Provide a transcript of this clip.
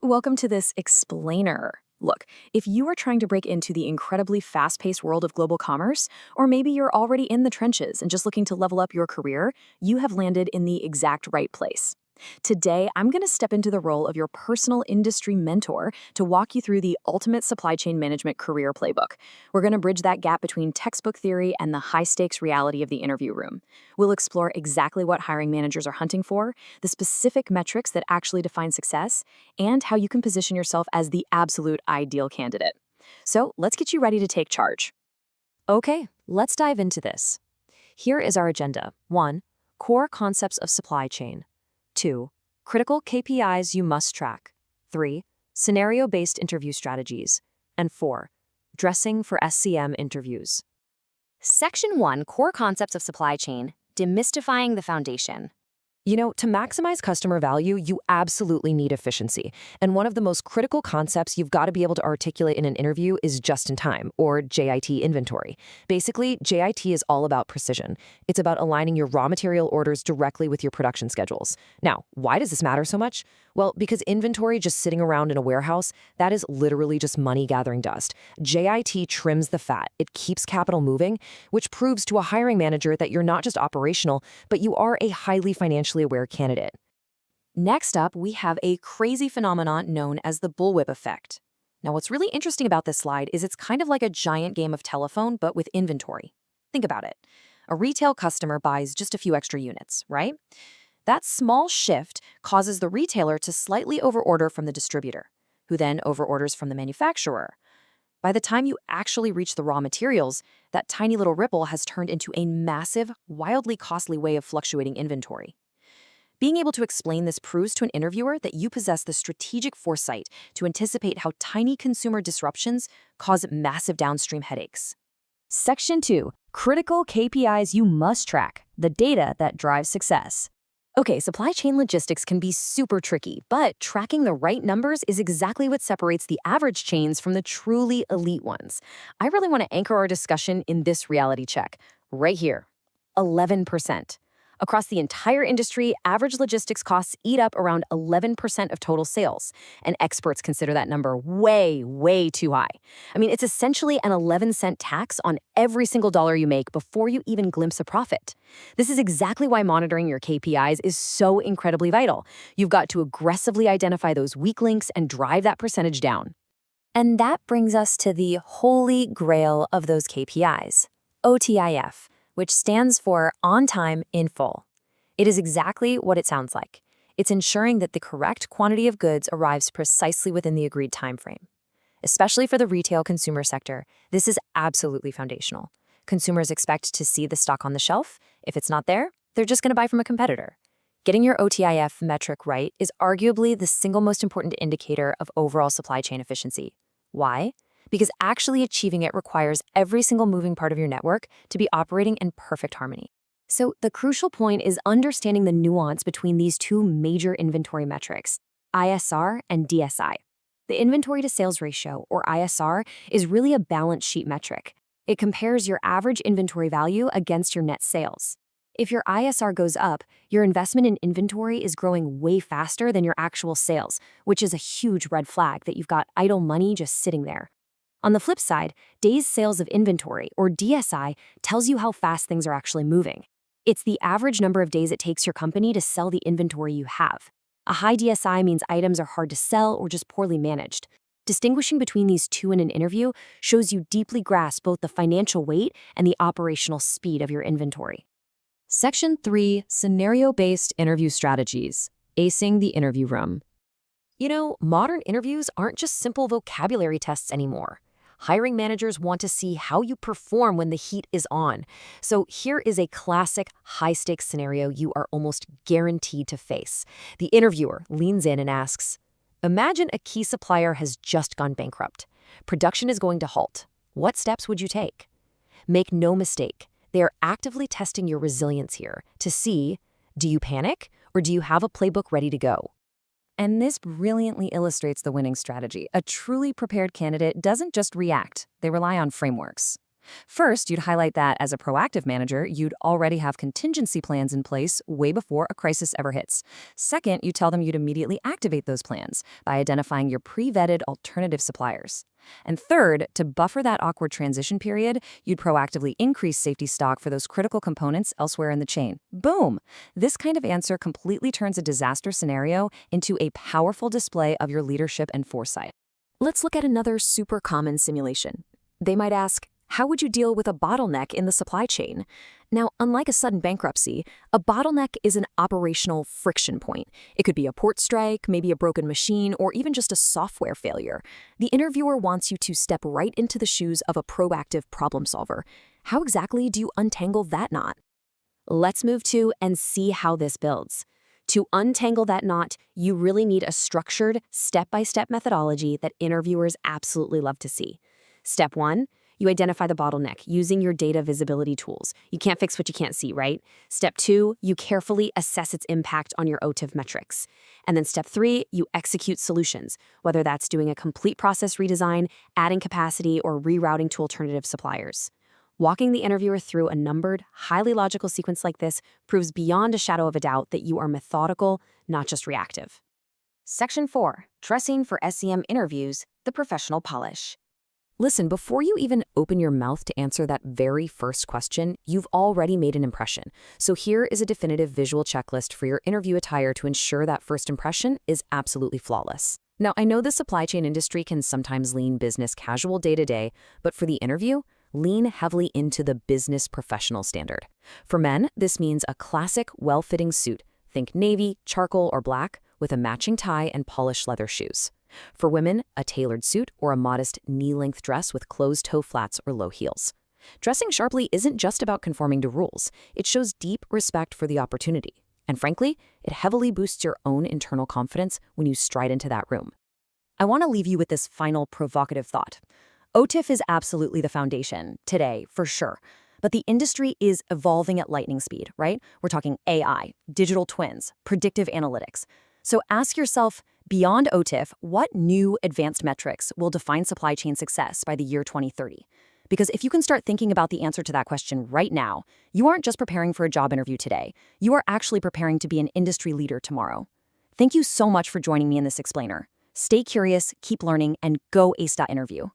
Welcome to this explainer. Look, if you are trying to break into the incredibly fast-paced world of global commerce, or maybe you're already in the trenches and just looking to level up your career, you have landed in the exact right place. Today, I'm going to step into the role of your personal industry mentor to walk you through the ultimate supply chain management career playbook. We're going to bridge that gap between textbook theory and the high-stakes reality of the interview room. We'll explore exactly what hiring managers are hunting for, the specific metrics that actually define success, and how you can position yourself as the absolute ideal candidate. So let's get you ready to take charge. Okay, let's dive into this. Here is our agenda. 1. Core concepts of supply chain. 2. Critical KPIs you must track. 3. Scenario-based interview strategies. And 4. Dressing for SCM interviews. Section 1, Core Concepts of Supply Chain, Demystifying the Foundation. To maximize customer value, you absolutely need efficiency. And one of the most critical concepts you've got to be able to articulate in an interview is just-in-time, or JIT inventory. Basically, JIT is all about precision. It's about aligning your raw material orders directly with your production schedules. Now, why does this matter so much? Well, because inventory just sitting around in a warehouse, that is literally just money gathering dust. JIT trims the fat. It keeps capital moving, which proves to a hiring manager that you're not just operational, but you are a highly financially aware candidate. Next up, we have a crazy phenomenon known as the bullwhip effect. Now, what's really interesting about this slide is it's kind of like a giant game of telephone, but with inventory. Think about it. A retail customer buys just a few extra units, right? That small shift causes the retailer to slightly overorder from the distributor, who then overorders from the manufacturer. By the time you actually reach the raw materials, that tiny little ripple has turned into a massive, wildly costly way of fluctuating inventory. Being able to explain this proves to an interviewer that you possess the strategic foresight to anticipate how tiny consumer disruptions cause massive downstream headaches. Section 2. Critical KPIs you must track, the data that drives success. Okay, supply chain logistics can be super tricky, but tracking the right numbers is exactly what separates the average chains from the truly elite ones. I really want to anchor our discussion in this reality check, right here, 11%. Across the entire industry, average logistics costs eat up around 11% of total sales, and experts consider that number way, way too high. I mean, it's essentially an 11-cent tax on every single dollar you make before you even glimpse a profit. This is exactly why monitoring your KPIs is so incredibly vital. You've got to aggressively identify those weak links and drive that percentage down. And that brings us to the holy grail of those KPIs, OTIF, which stands for On Time in Full. It is exactly what it sounds like. It's ensuring that the correct quantity of goods arrives precisely within the agreed time frame. Especially for the retail consumer sector, this is absolutely foundational. Consumers expect to see the stock on the shelf. If it's not there, they're just going to buy from a competitor. Getting your OTIF metric right is arguably the single most important indicator of overall supply chain efficiency. Why? Because actually achieving it requires every single moving part of your network to be operating in perfect harmony. So the crucial point is understanding the nuance between these two major inventory metrics, ISR and DSI. The inventory to sales ratio, or ISR, is really a balance sheet metric. It compares your average inventory value against your net sales. If your ISR goes up, your investment in inventory is growing way faster than your actual sales, which is a huge red flag that you've got idle money just sitting there. On the flip side, days sales of inventory, or DSI, tells you how fast things are actually moving. It's the average number of days it takes your company to sell the inventory you have. A high DSI means items are hard to sell or just poorly managed. Distinguishing between these two in an interview shows you deeply grasp both the financial weight and the operational speed of your inventory. Section 3, Scenario-based interview strategies, acing the interview room. Modern interviews aren't just simple vocabulary tests anymore. Hiring managers want to see how you perform when the heat is on. So here is a classic high-stakes scenario you are almost guaranteed to face. The interviewer leans in and asks, imagine a key supplier has just gone bankrupt. Production is going to halt. What steps would you take? Make no mistake, they are actively testing your resilience here to see, do you panic or do you have a playbook ready to go? And this brilliantly illustrates the winning strategy. A truly prepared candidate doesn't just react, they rely on frameworks. First, you'd highlight that as a proactive manager, you'd already have contingency plans in place way before a crisis ever hits. Second, you tell them you'd immediately activate those plans by identifying your pre-vetted alternative suppliers. And third, to buffer that awkward transition period, you'd proactively increase safety stock for those critical components elsewhere in the chain. Boom! This kind of answer completely turns a disaster scenario into a powerful display of your leadership and foresight. Let's look at another super common simulation. They might ask, how would you deal with a bottleneck in the supply chain? Now, unlike a sudden bankruptcy, a bottleneck is an operational friction point. It could be a port strike, maybe a broken machine, or even just a software failure. The interviewer wants you to step right into the shoes of a proactive problem solver. How exactly do you untangle that knot? Let's move to and see how this builds. To untangle that knot, you really need a structured, step-by-step methodology that interviewers absolutely love to see. Step 1, you identify the bottleneck using your data visibility tools. You can't fix what you can't see, right? Step 2, you carefully assess its impact on your OTIF metrics. And then step 3, you execute solutions, whether that's doing a complete process redesign, adding capacity, or rerouting to alternative suppliers. Walking the interviewer through a numbered, highly logical sequence like this proves beyond a shadow of a doubt that you are methodical, not just reactive. Section 4, Dressing for SEM Interviews, the Professional Polish. Listen, before you even open your mouth to answer that very first question, you've already made an impression. So here is a definitive visual checklist for your interview attire to ensure that first impression is absolutely flawless. Now, I know the supply chain industry can sometimes lean business casual day to day, but for the interview, lean heavily into the business professional standard. For men, this means a classic, well-fitting suit, think navy, charcoal, or black, with a matching tie and polished leather shoes. For women, a tailored suit or a modest knee-length dress with closed-toe flats or low heels. Dressing sharply isn't just about conforming to rules. It shows deep respect for the opportunity. And frankly, it heavily boosts your own internal confidence when you stride into that room. I want to leave you with this final provocative thought. OTIF is absolutely the foundation, today, for sure. But the industry is evolving at lightning speed, right? We're talking AI, digital twins, predictive analytics. So ask yourself, beyond OTIF, what new advanced metrics will define supply chain success by the year 2030? Because if you can start thinking about the answer to that question right now, you aren't just preparing for a job interview today. You are actually preparing to be an industry leader tomorrow. Thank you so much for joining me in this explainer. Stay curious, keep learning, and go ace that interview.